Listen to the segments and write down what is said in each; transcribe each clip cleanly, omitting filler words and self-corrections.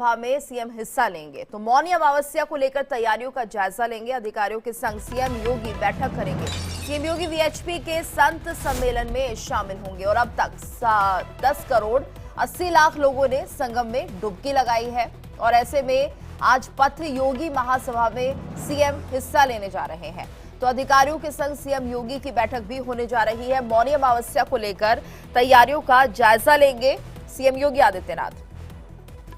सभा में सीएम हिस्सा लेंगे तो मौनी अमावस्या को लेकर तैयारियों का जायजा लेंगे। अधिकारियों के संग सीएम योगी बैठक करेंगे। सीएम योगी वीएचपी के संत सम्मेलन में शामिल होंगे और अब तक 10 करोड़ 80 लाख लोगों ने संगम में डुबकी लगाई है और ऐसे में आज पथ योगी महासभा में सीएम हिस्सा लेने जा रहे हैं। तो अधिकारियों के संग सीएम योगी की बैठक भी होने जा रही है। मौनी अमावस्या को लेकर तैयारियों का जायजा लेंगे सीएम योगी आदित्यनाथ।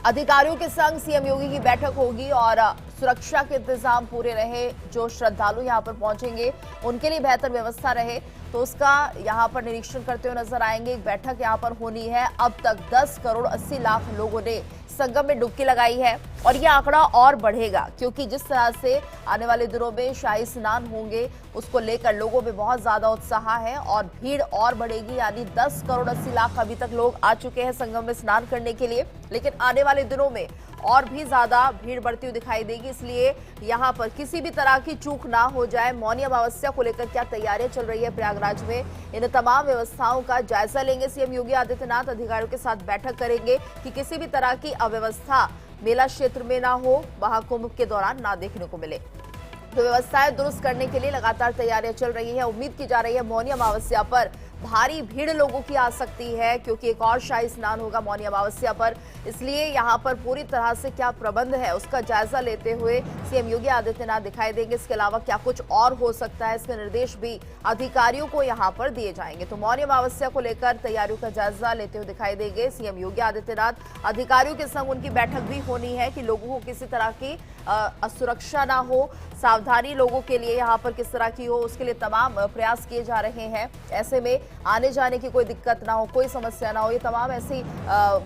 अधिकारियों के संग सीएम योगी की बैठक होगी और सुरक्षा के इंतजाम पूरे रहे। जो श्रद्धालु यहां पर पहुंचेंगे उनके लिए बेहतर व्यवस्था रहे तो उसका यहां पर निरीक्षण करते हुए नजर आएंगे। एक बैठक यहां पर होनी है। अब तक 10 करोड़ 80 लाख लोगों ने संगम में डुबकी लगाई है और यह आंकड़ा और बढ़ेगा क्योंकि जिस तरह से आने वाले दिनों में शाही स्नान होंगे उसको लेकर लोगों में बहुत ज्यादा उत्साह है और भीड़ और बढ़ेगी। यानी 10 करोड़ 80 लाख अभी तक लोग आ चुके हैं संगम में स्नान करने के लिए, लेकिन आने वाले दिनों में और भी ज्यादा भीड़ बढ़ती हुई दिखाई देगी। इसलिए यहां पर किसी भी तरह की चूक ना हो जाए। मौनी अमावस्या को लेकर क्या तैयारियां चल रही है प्रयागराज में, इन तमाम व्यवस्थाओं का जायजा लेंगे सीएम योगी आदित्यनाथ। अधिकारियों के साथ बैठक करेंगे कि किसी भी तरह की अव्यवस्था मेला क्षेत्र में ना हो, महाकुंभ के दौरान ना देखने को मिले। तो व्यवस्थाएं दुरुस्त करने के लिए लगातार तैयारियां चल रही है। उम्मीद की जा रही है मौनी अमावस्या पर भारी भीड़ लोगों की आ सकती है क्योंकि एक और शाही स्नान होगा मौनी अमावस्या पर। इसलिए यहां पर पूरी तरह से क्या प्रबंध है उसका जायजा लेते हुए सीएम योगी आदित्यनाथ दिखाई देंगे। इसके अलावा क्या कुछ और हो सकता है, इसके निर्देश भी अधिकारियों को यहां पर दिए जाएंगे। तो मौनी अमावस्या को लेकर तैयारियों का जायजा लेते हुए दिखाई देंगे सीएम योगी आदित्यनाथ। अधिकारियों के संग उनकी बैठक भी होनी है कि लोगों को किसी तरह की असुरक्षा ना हो, सावधानी लोगों के लिए यहाँ पर किस तरह की हो, उसके लिए तमाम प्रयास किए जा रहे हैं। ऐसे में आने जाने की कोई दिक्कत ना हो, कोई समस्या ना हो, ये तमाम ऐसी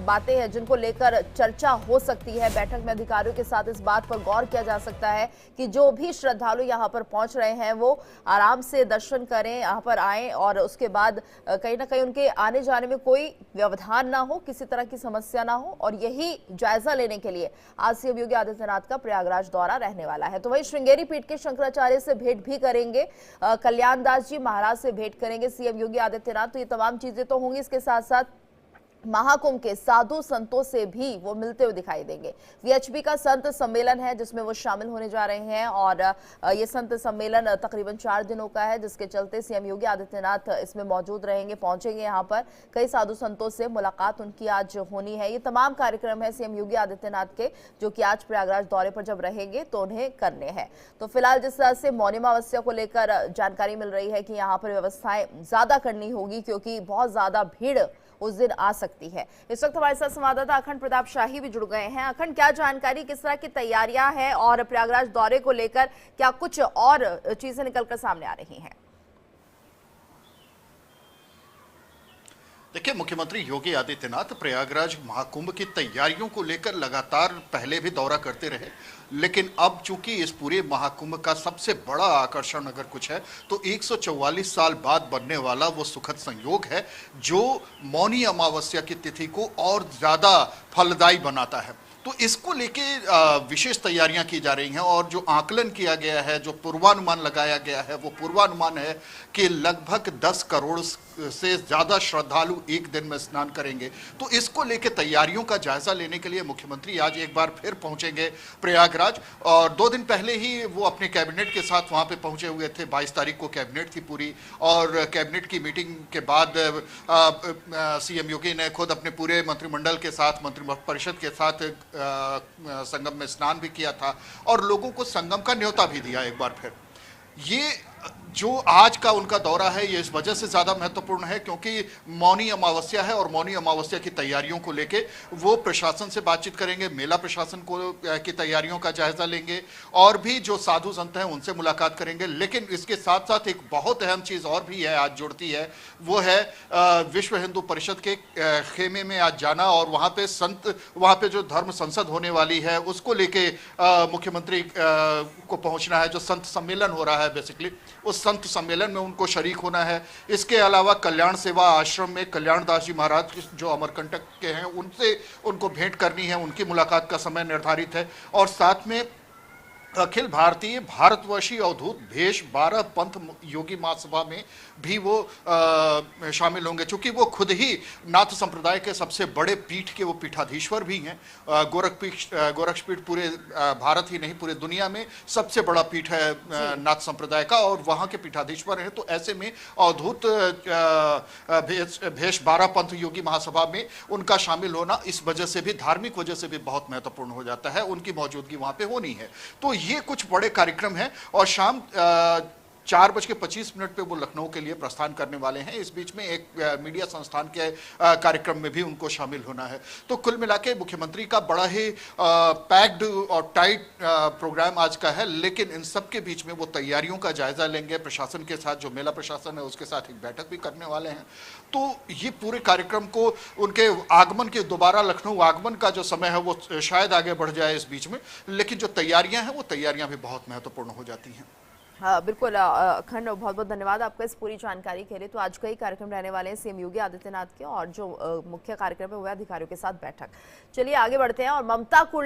बातें हैं जिनको लेकर चर्चा हो सकती है। बैठक में अधिकारियों के साथ इस बात पर गौर किया जा सकता है कि जो भी श्रद्धालु यहाँ पर पहुंच रहे हैं वो आराम से दर्शन करें, यहाँ पर आएं और उसके बाद कहीं ना कहीं उनके आने जाने में कोई व्यवधान ना हो, किसी तरह की समस्या ना हो। और यही जायजा लेने के लिए आज सीएम योगी आदित्यनाथ का प्रयागराज दौरा रहने वाला है। तो वही श्रृंगेरी पीठ के शंकराचार्य से भेंट भी करेंगे, कल्याण दास जी महाराज से भेंट करेंगे सीएम योगी आदित्यनाथ। तो ये तमाम चीजें तो होंगी। इसके साथ साथ महाकुंभ के साधु संतों से भी वो मिलते हुए दिखाई देंगे। वीएचपी का संत सम्मेलन है जिसमें वो शामिल होने जा रहे हैं और ये संत सम्मेलन तकरीबन 4 दिनों का है, जिसके चलते सीएम योगी आदित्यनाथ इसमें मौजूद रहेंगे, पहुंचेंगे। यहाँ पर कई साधु संतों से मुलाकात उनकी आज होनी है। ये तमाम कार्यक्रम है सीएम योगी आदित्यनाथ के जो कि आज प्रयागराज दौरे पर जब रहेंगे तो उन्हें करने हैं। तो फिलहाल जिस तरह से मौनी अमावस्या को लेकर जानकारी मिल रही है कि यहाँ पर व्यवस्थाएं ज्यादा करनी होगी क्योंकि बहुत ज्यादा भीड़ उस दिन आ सकती है। इस वक्त हमारे साथ संवाददाता अखंड प्रताप शाही भी जुड़ गए हैं। अखंड, क्या जानकारी, किस तरह की तैयारियां हैं और प्रयागराज दौरे को लेकर क्या कुछ और चीजें निकलकर सामने आ रही हैं? देखिए, मुख्यमंत्री योगी आदित्यनाथ प्रयागराज महाकुंभ की तैयारियों को लेकर लगातार पहले भी दौरा करते रहे, लेकिन अब चूंकि इस पूरे महाकुंभ का सबसे बड़ा आकर्षण अगर कुछ है तो 144 साल बाद बनने वाला वो सुखद संयोग है जो मौनी अमावस्या की तिथि को और ज्यादा फलदायी बनाता है। तो इसको लेके विशेष तैयारियां की जा रही हैं और जो आकलन किया गया है, जो पूर्वानुमान लगाया गया है, वो पूर्वानुमान है कि लगभग 10 करोड़ से ज़्यादा श्रद्धालु एक दिन में स्नान करेंगे। तो इसको लेके तैयारियों का जायजा लेने के लिए मुख्यमंत्री आज एक बार फिर पहुंचेंगे प्रयागराज और 2 दिन पहले ही वो अपने कैबिनेट के साथ वहां पे पहुंचे हुए थे। 22 तारीख को कैबिनेट थी पूरी और कैबिनेट की मीटिंग के बाद सीएम योगी ने खुद अपने पूरे मंत्रिमंडल के साथ, मंत्रिपरिषद के साथ संगम में स्नान भी किया था और लोगों को संगम का न्योता भी दिया एक बार फिर। ये जो आज का उनका दौरा है ये इस वजह से ज़्यादा महत्वपूर्ण है क्योंकि मौनी अमावस्या है और मौनी अमावस्या की तैयारियों को लेके वो प्रशासन से बातचीत करेंगे, मेला प्रशासन की तैयारियों का जायजा लेंगे और भी जो साधु संत हैं उनसे मुलाकात करेंगे। लेकिन इसके साथ साथ एक बहुत अहम चीज़ और भी है, आज जुड़ती है, वो है विश्व हिंदू परिषद के खेमे में आज जाना और वहाँ पे जो धर्म संसद होने वाली है उसको लेके मुख्यमंत्री को पहुँचना है। जो संत सम्मेलन हो रहा है बेसिकली उस संत सम्मेलन में उनको शरीक होना है। इसके अलावा कल्याण सेवा आश्रम में कल्याण दास जी महाराज जो अमरकंटक के हैं उनसे उनको भेंट करनी है, उनकी मुलाकात का समय निर्धारित है और साथ में अखिल भारतीय भारतवर्षीय अवधूत भेष 12 पंथ योगी महासभा में भी वो शामिल होंगे, चूंकि वो खुद ही नाथ संप्रदाय के सबसे बड़े पीठ के वो पीठाधीश्वर भी हैं। गोरक्षपीठ पूरे भारत ही नहीं पूरे दुनिया में सबसे बड़ा पीठ है नाथ संप्रदाय का, और वहां के पीठाधीश्वर हैं। तो ऐसे में अवधूत भेष 12 पंथ योगी महासभा में उनका शामिल होना इस वजह से भी, धार्मिक वजह से भी बहुत महत्वपूर्ण हो जाता है। उनकी मौजूदगी वहां पे होनी है। तो ये कुछ बड़े कार्यक्रम हैं, और शाम 4:25 पे वो लखनऊ के लिए प्रस्थान करने वाले हैं। इस बीच में एक मीडिया संस्थान के कार्यक्रम में भी उनको शामिल होना है। तो कुल मिला के मुख्यमंत्री का बड़ा ही पैक्ड और टाइट प्रोग्राम आज का है, लेकिन इन सब के बीच में वो तैयारियों का जायजा लेंगे। प्रशासन के साथ, जो मेला प्रशासन है उसके साथ एक बैठक भी करने वाले हैं। तो ये पूरे कार्यक्रम को, उनके आगमन के, दोबारा लखनऊ आगमन का जो समय है वो शायद आगे बढ़ जाए इस बीच में, लेकिन जो तैयारियां हैं वो तैयारियां भी बहुत महत्वपूर्ण हो जाती हैं। हाँ बिल्कुल अखंड, बहुत बहुत धन्यवाद आपका इस पूरी जानकारी के लिए। तो आज कई कार्यक्रम रहने वाले हैं सीएम योगी आदित्यनाथ के, और जो मुख्य कार्यक्रम है वो है अधिकारियों के साथ बैठक। चलिए आगे बढ़ते हैं, और ममता कुल